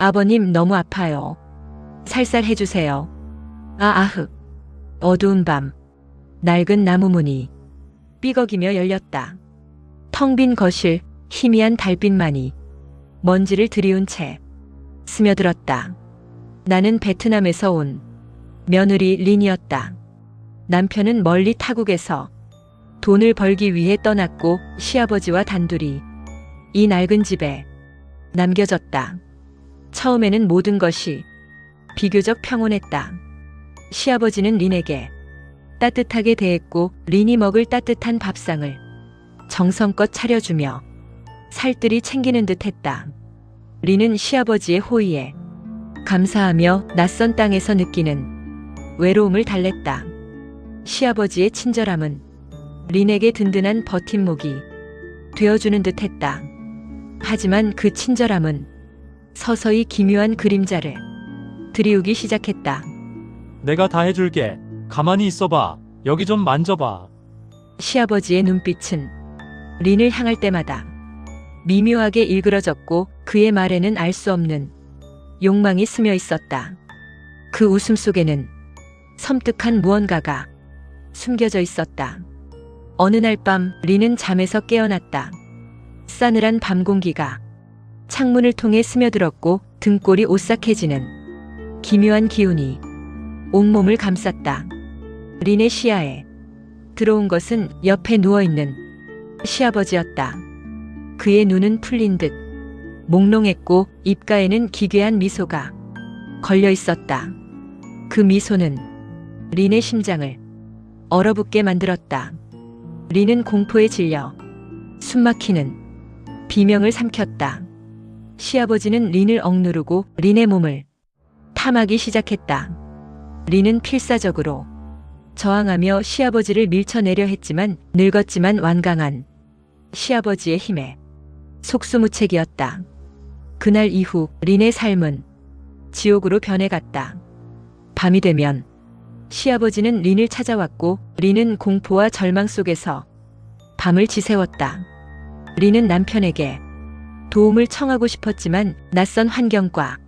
아버님 너무 아파요. 살살 해주세요. 아흐. 어두운 밤. 낡은 나무 문이 삐걱이며 열렸다. 텅 빈 거실, 희미한 달빛만이 먼지를 들이운 채 스며들었다. 나는 베트남에서 온 며느리 린이었다. 남편은 멀리 타국에서 돈을 벌기 위해 떠났고 시아버지와 단둘이 이 낡은 집에 남겨졌다. 처음에는 모든 것이 비교적 평온했다. 시아버지는 린에게 따뜻하게 대했고 린이 먹을 따뜻한 밥상을 정성껏 차려주며 살뜰히 챙기는 듯 했다. 린은 시아버지의 호의에 감사하며 낯선 땅에서 느끼는 외로움을 달랬다. 시아버지의 친절함은 린에게 든든한 버팀목이 되어주는 듯 했다. 하지만 그 친절함은 서서히 기묘한 그림자를 드리우기 시작했다. 내가 다 해줄게. 가만히 있어봐. 여기 좀 만져봐. 시아버지의 눈빛은 린을 향할 때마다 미묘하게 일그러졌고 그의 말에는 알 수 없는 욕망이 스며 있었다. 그 웃음 속에는 섬뜩한 무언가가 숨겨져 있었다. 어느 날 밤 린은 잠에서 깨어났다. 싸늘한 밤 공기가 창문을 통해 스며들었고 등골이 오싹해지는 기묘한 기운이 온몸을 감쌌다. 린의 시야에 들어온 것은 옆에 누워있는 시아버지였다. 그의 눈은 풀린 듯 몽롱했고 입가에는 기괴한 미소가 걸려 있었다. 그 미소는 린의 심장을 얼어붙게 만들었다. 린은 공포에 질려 숨막히는 비명을 삼켰다. 시아버지는 린을 억누르고 린의 몸을 탐하기 시작했다. 린은 필사적으로 저항하며 시아버지를 밀쳐내려 했지만 늙었지만 완강한 시아버지의 힘에 속수무책이었다. 그날 이후 린의 삶은 지옥으로 변해갔다. 밤이 되면 시아버지는 린을 찾아왔고 린은 공포와 절망 속에서 밤을 지새웠다. 린은 남편에게 도움을 청하고 싶었지만 낯선 환경과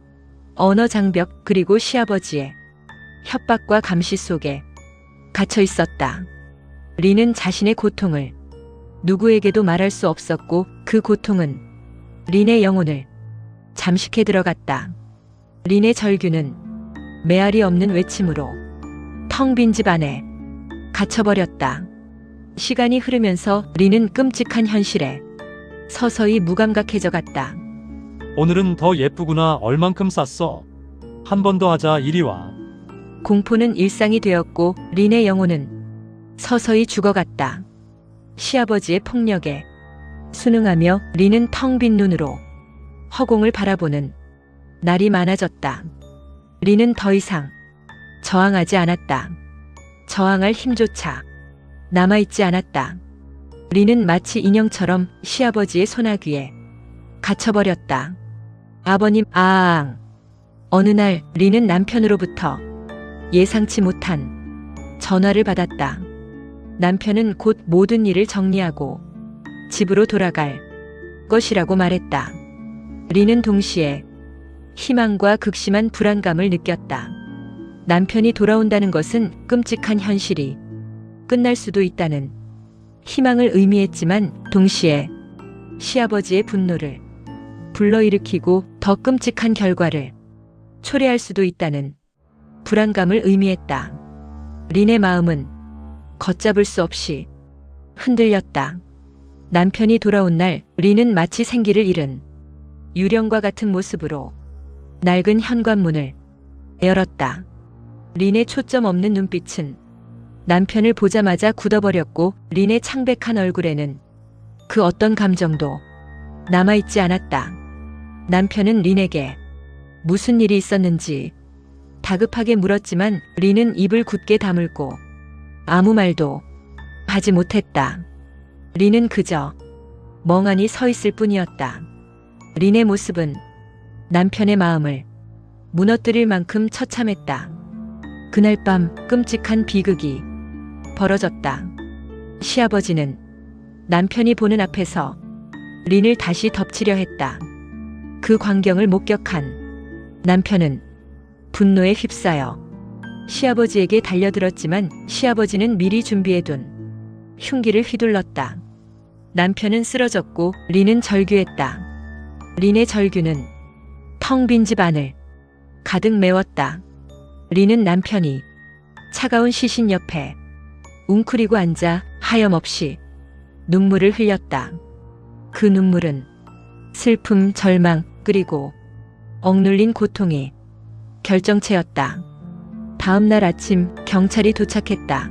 언어 장벽 그리고 시아버지의 협박과 감시 속에 갇혀 있었다. 린은 자신의 고통을 누구에게도 말할 수 없었고 그 고통은 린의 영혼을 잠식해 들어갔다. 린의 절규는 메아리 없는 외침으로 텅 빈 집 안에 갇혀버렸다. 시간이 흐르면서 린은 끔찍한 현실에 서서히 무감각해져 갔다. 오늘은 더 예쁘구나. 얼만큼 쌌어? 한 번 더 하자. 이리 와. 공포는 일상이 되었고 린의 영혼은 서서히 죽어갔다. 시아버지의 폭력에 순응하며 린은 텅 빈 눈으로 허공을 바라보는 날이 많아졌다. 린은 더 이상 저항하지 않았다. 저항할 힘조차 남아있지 않았다. 린은 마치 인형처럼 시아버지의 소나귀에 갇혀버렸다. 아버님, 아앙. 어느 날 린은 남편으로부터 예상치 못한 전화를 받았다. 남편은 곧 모든 일을 정리하고 집으로 돌아갈 것이라고 말했다. 린은 동시에 희망과 극심한 불안감을 느꼈다. 남편이 돌아온다는 것은 끔찍한 현실이 끝날 수도 있다는 희망을 의미했지만 동시에 시아버지의 분노를 불러일으키고 더 끔찍한 결과를 초래할 수도 있다는 불안감을 의미했다. 린의 마음은 걷잡을 수 없이 흔들렸다. 남편이 돌아온 날 린은 마치 생기를 잃은 유령과 같은 모습으로 낡은 현관문을 열었다. 린의 초점 없는 눈빛은 남편을 보자마자 굳어버렸고 린의 창백한 얼굴에는 그 어떤 감정도 남아있지 않았다. 남편은 린에게 무슨 일이 있었는지 다급하게 물었지만 린은 입을 굳게 다물고 아무 말도 하지 못했다. 린은 그저 멍하니 서 있을 뿐이었다. 린의 모습은 남편의 마음을 무너뜨릴 만큼 처참했다. 그날 밤 끔찍한 비극이 벌어졌다. 시아버지는 남편이 보는 앞에서 린을 다시 덮치려 했다. 그 광경을 목격한 남편은 분노에 휩싸여 시아버지에게 달려들었지만 시아버지는 미리 준비해둔 흉기를 휘둘렀다. 남편은 쓰러졌고 린은 절규했다. 린의 절규는 텅 빈 집 안을 가득 메웠다. 린은 남편이 차가운 시신 옆에 웅크리고 앉아 하염없이 눈물을 흘렸다. 그 눈물은 슬픔, 절망, 그리고 억눌린 고통의 결정체였다. 다음 날 아침 경찰이 도착했다.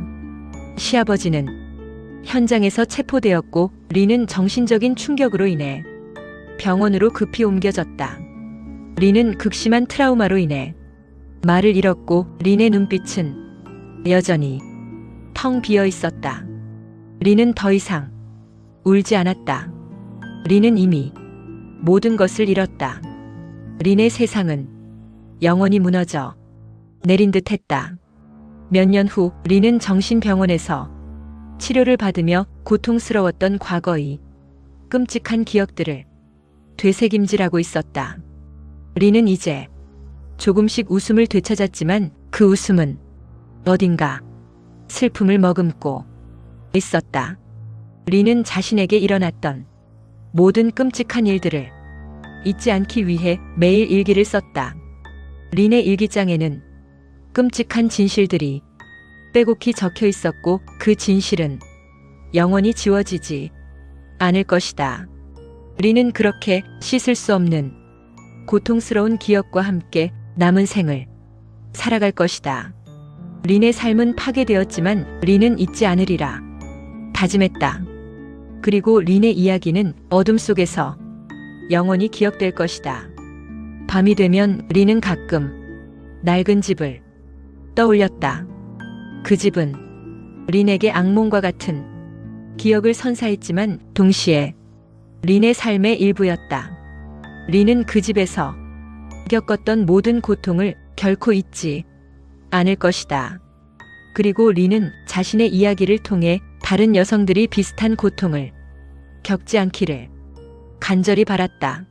시아버지는 현장에서 체포되었고 린은 정신적인 충격으로 인해 병원으로 급히 옮겨졌다. 린은 극심한 트라우마로 인해 말을 잃었고 린의 눈빛은 여전히 텅 비어 있었다. 린은 더 이상 울지 않았다. 린은 이미 모든 것을 잃었다. 린의 세상은 영원히 무너져 내린 듯 했다. 몇 년 후 린은 정신병원에서 치료를 받으며 고통스러웠던 과거의 끔찍한 기억들을 되새김질하고 있었다. 린은 이제 조금씩 웃음을 되찾았지만 그 웃음은 어딘가 슬픔을 머금고 있었다. 린은 자신에게 일어났던 모든 끔찍한 일들을 잊지 않기 위해 매일 일기를 썼다. 린의 일기장에는 끔찍한 진실들이 빼곡히 적혀 있었고 그 진실은 영원히 지워지지 않을 것이다. 린은 그렇게 씻을 수 없는 고통스러운 기억과 함께 남은 생을 살아갈 것이다. 린의 삶은 파괴되었지만 린은 잊지 않으리라 다짐했다. 그리고 린의 이야기는 어둠 속에서 영원히 기억될 것이다. 밤이 되면 린은 가끔 낡은 집을 떠올렸다. 그 집은 린에게 악몽과 같은 기억을 선사했지만 동시에 린의 삶의 일부였다. 린은 그 집에서 겪었던 모든 고통을 결코 잊지 않을 것이다. 그리고 린은 자신의 이야기를 통해 다른 여성들이 비슷한 고통을 겪지 않기를 간절히 바랐다.